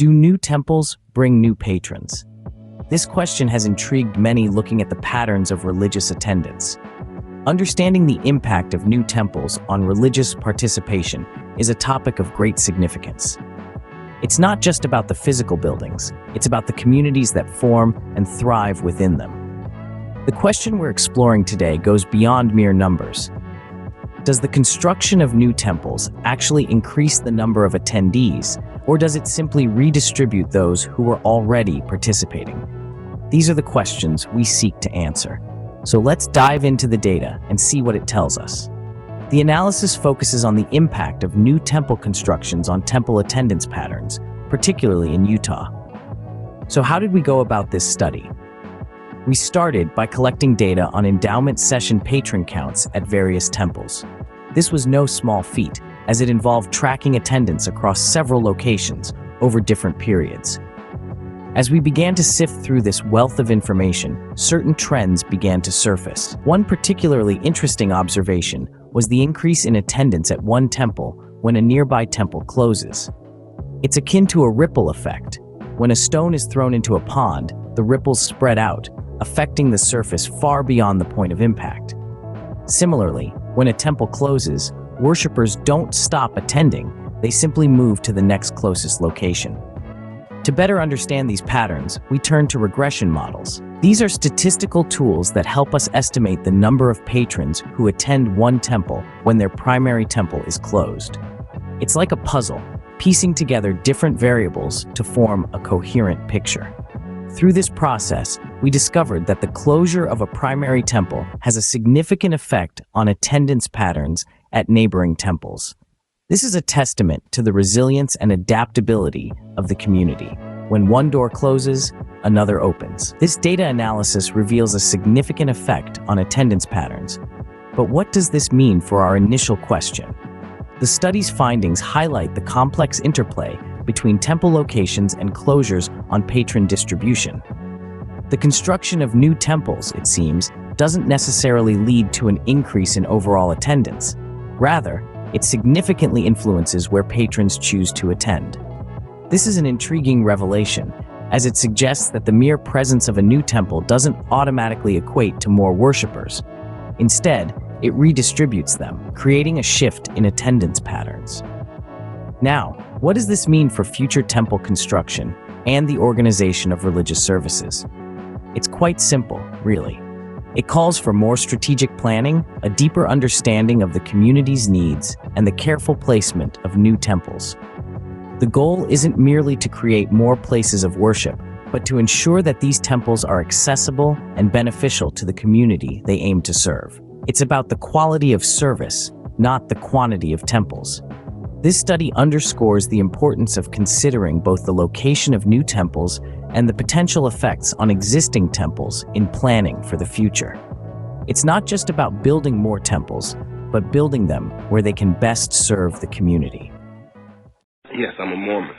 Do new temples bring new patrons? This question has intrigued many looking at the patterns of religious attendance. Understanding the impact of new temples on religious participation is a topic of great significance. It's not just about the physical buildings, it's about the communities that form and thrive within them. The question we're exploring today goes beyond mere numbers. Does the construction of new temples actually increase the number of attendees, or does it simply redistribute those who were already participating? These are the questions we seek to answer. So let's dive into the data and see what it tells us. The analysis focuses on the impact of new temple constructions on temple attendance patterns, particularly in Utah. So how did we go about this study? We started by collecting data on endowment session patron counts at various temples. This was no small feat, as it involved tracking attendance across several locations over different periods. As we began to sift through this wealth of information, certain trends began to surface. One particularly interesting observation was the increase in attendance at one temple when a nearby temple closes. It's akin to a ripple effect. When a stone is thrown into a pond, the ripples spread out, affecting the surface far beyond the point of impact. Similarly, when a temple closes, worshippers don't stop attending, they simply move to the next closest location. To better understand these patterns, we turn to regression models. These are statistical tools that help us estimate the number of patrons who attend one temple when their primary temple is closed. It's like a puzzle, piecing together different variables to form a coherent picture. Through this process, we discovered that the closure of a primary temple has a significant effect on attendance patterns at neighboring temples. This is a testament to the resilience and adaptability of the community. When one door closes, another opens. This data analysis reveals a significant effect on attendance patterns. But what does this mean for our initial question? The study's findings highlight the complex interplay between temple locations and closures on patron distribution. The construction of new temples, it seems, doesn't necessarily lead to an increase in overall attendance. Rather, it significantly influences where patrons choose to attend. This is an intriguing revelation, as it suggests that the mere presence of a new temple doesn't automatically equate to more worshippers. Instead, it redistributes them, creating a shift in attendance patterns. Now, what does this mean for future temple construction and the organization of religious services? It's quite simple, really. It calls for more strategic planning, a deeper understanding of the community's needs, and the careful placement of new temples. The goal isn't merely to create more places of worship, but to ensure that these temples are accessible and beneficial to the community they aim to serve. It's about the quality of service, not the quantity of temples. This study underscores the importance of considering both the location of new temples and the potential effects on existing temples in planning for the future. It's not just about building more temples, but building them where they can best serve the community. Yes, I'm a Mormon.